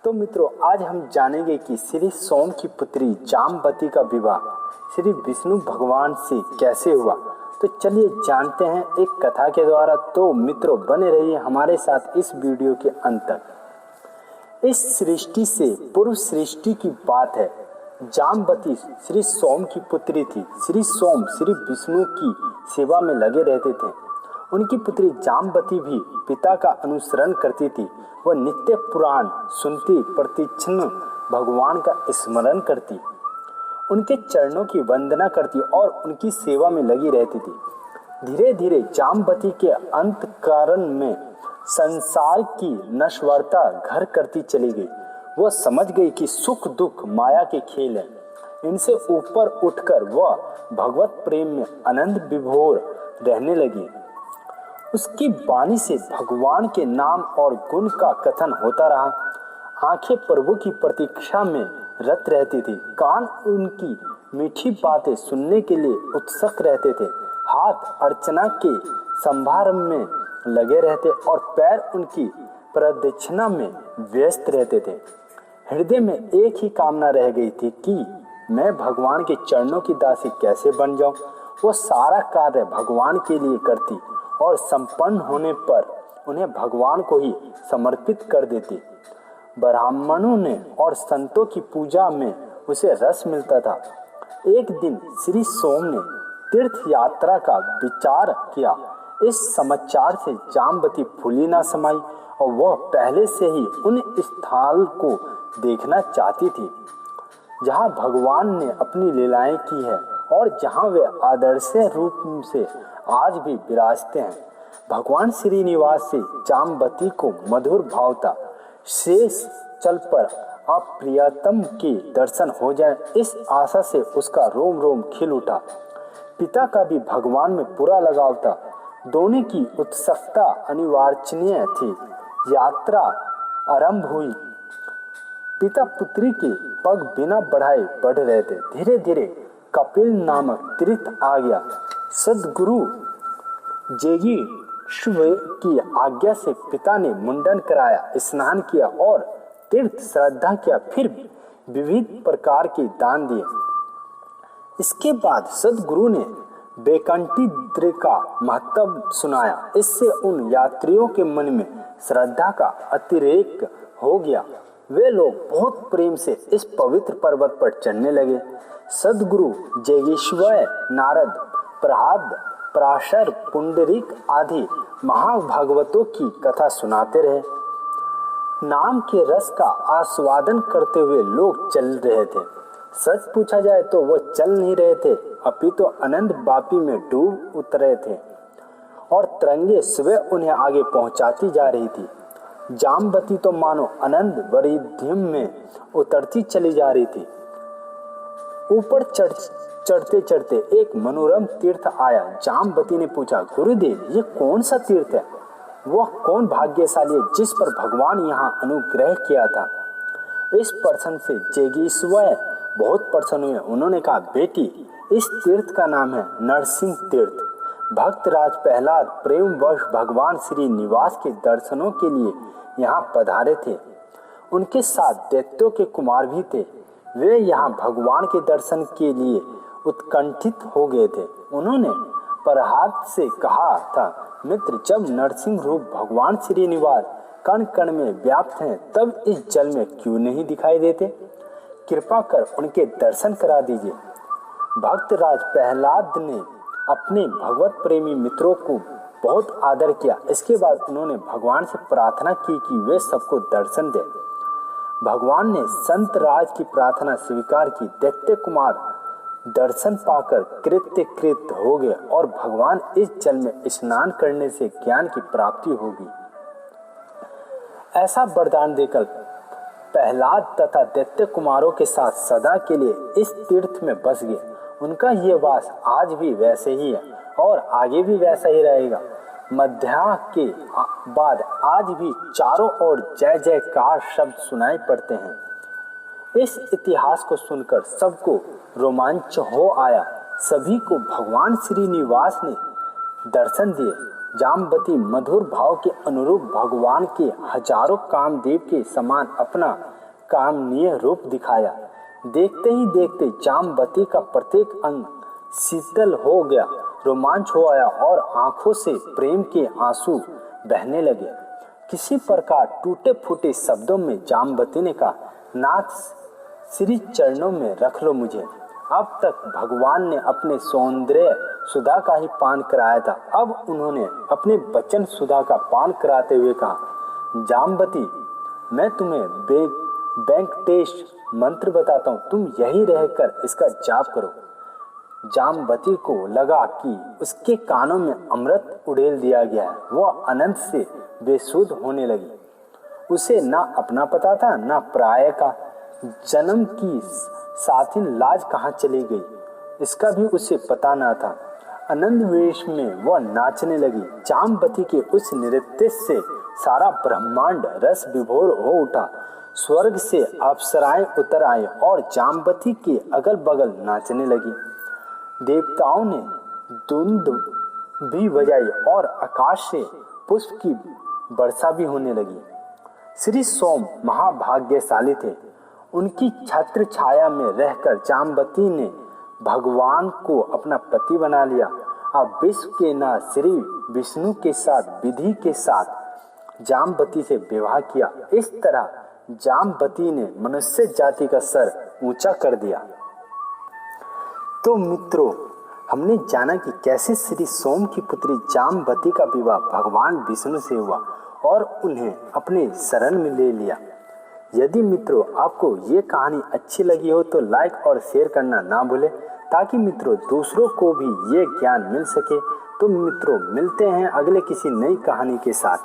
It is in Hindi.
तो मित्रों, आज हम जानेंगे कि श्री सोम की पुत्री जामवती का विवाह श्री विष्णु भगवान से कैसे हुआ। तो चलिए जानते हैं एक कथा के द्वारा। तो मित्रों, बने रहिए हमारे साथ इस वीडियो के अंत तक। इस सृष्टि से पूर्व सृष्टि की बात है। जामवती श्री सोम की पुत्री थी। श्री सोम श्री विष्णु की सेवा में लगे रहते थे। उनकी पुत्री जामवती भी पिता का अनुसरण करती थी। वह नित्य पुराण सुनती, प्रतिक्षण भगवान का स्मरण करती, उनके चरणों की वंदना करती और उनकी सेवा में लगी रहती थी। धीरे धीरे जामवती के अंतःकरण में संसार की नश्वरता घर करती चली गई। वह समझ गई कि सुख दुख माया के खेल हैं। इनसे ऊपर उठकर वह भगवत प्रेम में आनंद विभोर रहने लगी। उसकी वाणी से भगवान के नाम और गुण का कथन होता रहा। आंखें प्रभु की प्रतीक्षा में रत रहती थी। कान उनकी मीठी बातें सुनने के लिए उत्सुक रहते थे। हाथ अर्चना के समारंभ में लगे रहते और पैर उनकी प्रदक्षिणा में व्यस्त रहते थे। हृदय में एक ही कामना रह गई थी कि मैं भगवान के चरणों की दासी कैसे बन जाऊं। वो सारा कार्य भगवान के लिए करती और संपन्न होने पर उन्हें भगवान को ही समर्पित कर देती। ब्राह्मणों ने और संतों की पूजा में उसे रस मिलता था। एक दिन श्री सोम ने तीर्थ यात्रा का विचार किया। इस समाचार से जामवती फूली न समाई और वह पहले से ही उन स्थल को देखना चाहती थी जहां भगवान ने अपनी लीलाएं की है और जहां वे आदर्श रूप से आज भी विराजते हैं। भगवान श्रीनिवास से जामवती को मधुर भाव था। शेष चल पर आप प्रियतम के दर्शन हो जाएं, इस आशा से उसका रोम रोम खिल उठा। पिता का भी भगवान में पूरा लगाव था। दोनों की उत्सुकता अनिवार्य थी। यात्रा आरंभ हुई। पिता पुत्री के पग बिना बढ़ाए बढ़ रहे थे। धीरे धीरे कपिल नामक तीर्थ आ गया। सदगुरु जेगीश्व की आज्ञा से पिता ने मुंडन कराया, स्नान किया और तीर्थ श्रद्धा किया। फिर विविध प्रकार के दान दिए। इसके बाद सदगुरु ने बैकुंठी द्वार का महत्व सुनाया। इससे उन यात्रियों के मन में श्रद्धा का अतिरेक हो गया। वे लोग बहुत प्रेम से इस पवित्र पर्वत पर चढ़ने लगे। सदगुरु जेगीश्वर, नारद, प्रहलाद, पराशर, पुंडरीक आदि महाभागवतों की कथा सुनाते रहे। नाम के रस का आस्वादन करते हुए लोग चल रहे थे। सच पूछा जाए तो वह चल नहीं रहे थे, अपितु आनंद बापी में डूब उतरे थे और तरंगे स्वयं उन्हें आगे पहुंचाती जा रही थी। जामवती तो मानो आनंद वरिधिम में उतरती चली जा रही थी। ऊपर चढ़ते चढ़ते एक मनोरम तीर्थ आया। जामवती ने पूछा, गुरुदेव, ये कौन सा तीर्थ है? वह कौन भाग्यशाली है जिस पर भगवान यहाँ अनुग्रह किया था? इस प्रश्न से जेगीश्वर बहुत प्रसन्न हुए। उन्होंने कहा, बेटी, इस तीर्थ का नाम है नरसिंह तीर्थ। भक्तराज प्रहलाद प्रेमवश भगवान श्रीनिवास के दर्शनों के लिए यहाँ पधारे थे। उनके साथ दैत्यों के कुमार भी थे। वे यहाँ भगवान के दर्शन के लिए उत्कंठित हो गए थे। उन्होंने प्रहलाद से कहा था, मित्र, जब नरसिंह रूप भगवान श्रीनिवास कण कण में व्याप्त हैं, तब इस जल में क्यों नहीं दिखाई देते? कृपा कर उनके दर्शन करा दीजिए। भक्तराज प्रहलाद ने अपने भगवत प्रेमी मित्रों को बहुत आदर किया। इसके बाद उन्होंने भगवान से प्रार्थना की कि वे सबको दर्शन दें। भगवान ने संत राज की प्रार्थना स्वीकार की। दैत्य कुमार दर्शन पाकर कृतकृत हो गए और भगवान इस जल में स्नान करने से ज्ञान की प्राप्ति होगी ऐसा वरदान देकर प्रहलाद तथा दैत्य कुमारों के साथ सदा के लिए इस तीर्थ में बस गए। उनका ये वास आज भी वैसे ही है और आगे भी वैसा ही रहेगा। मध्याह्न के बाद आज भी चारों ओर जय जयकार शब्द सुनाई पड़ते हैं। इस इतिहास को सुनकर सबको रोमांच हो आया। सभी को भगवान श्रीनिवास ने दर्शन दिए। जाम्बती मधुर भाव के अनुरूप भगवान के हजारों कामदेव के समान अपना कामनीय रूप दिखाया। देखते ही देखते जाम्बती का प्रत्येक अंग शीतल हो गया, रोमांच हो आया और आंखों से प्रेम के आंसू बहने लगे। किसी प्रकार टूटे फूटे शब्दों में जाम्बती ने कहा, नाथ श्री चरणों में रख लो मुझे। अब तक भगवान ने अपने सौंदर्य सुधा का ही पान कराया था, अब उन्होंने अपने वचन सुधा का पान कराते हुए कहा, जाम्बती मैं तुम्हें वेंकटेश मंत्र बताता हूँ, तुम यही रहकर इसका जाप करो। जाम्बती को लगा कि उसके कानों में अमृत उड़ेल दिया गया है। वह आनंद से बेसुध होने लगी। उसे ना अपना पता था, ना पराये का। जन्म की साथिन लाज कहाँ चली गई, इसका भी उसे पता ना था। आनंद वेश में वह नाचने लगी। जाम्बती के उस नृत्य से सारा ब्रह्मांड रस विभोर हो उठा। स्वर्ग से अप्सराएं उतर आई और जाम्बती के अगल बगल नाचने लगी। देवताओं ने धुंध भी बजाई और आकाश से पुष्प की वर्षा भी होने लगी। श्री सोम महाभाग्यशाली थे। उनकी छत्र छाया में रहकर जाम्बती ने भगवान को अपना पति बना लिया। अब विश्व के नाथ श्री विष्णु के साथ विधि के साथ जाम्बती से विवाह किया। इस तरह जाम्बती ने मनुष्य जाति का सर ऊंचा कर दिया। तो मित्रों, हमने जाना कि कैसे श्री सोम की पुत्री जाम्बती का विवाह भगवान विष्णु से हुआ और उन्हें अपने शरण में ले लिया। यदि मित्रों आपको ये कहानी अच्छी लगी हो तो लाइक और शेयर करना ना भूलें, ताकि मित्रों दूसरों को भी ये ज्ञान मिल सके। तो मित्रों मिलते हैं अगले किसी नई कहानी के साथ।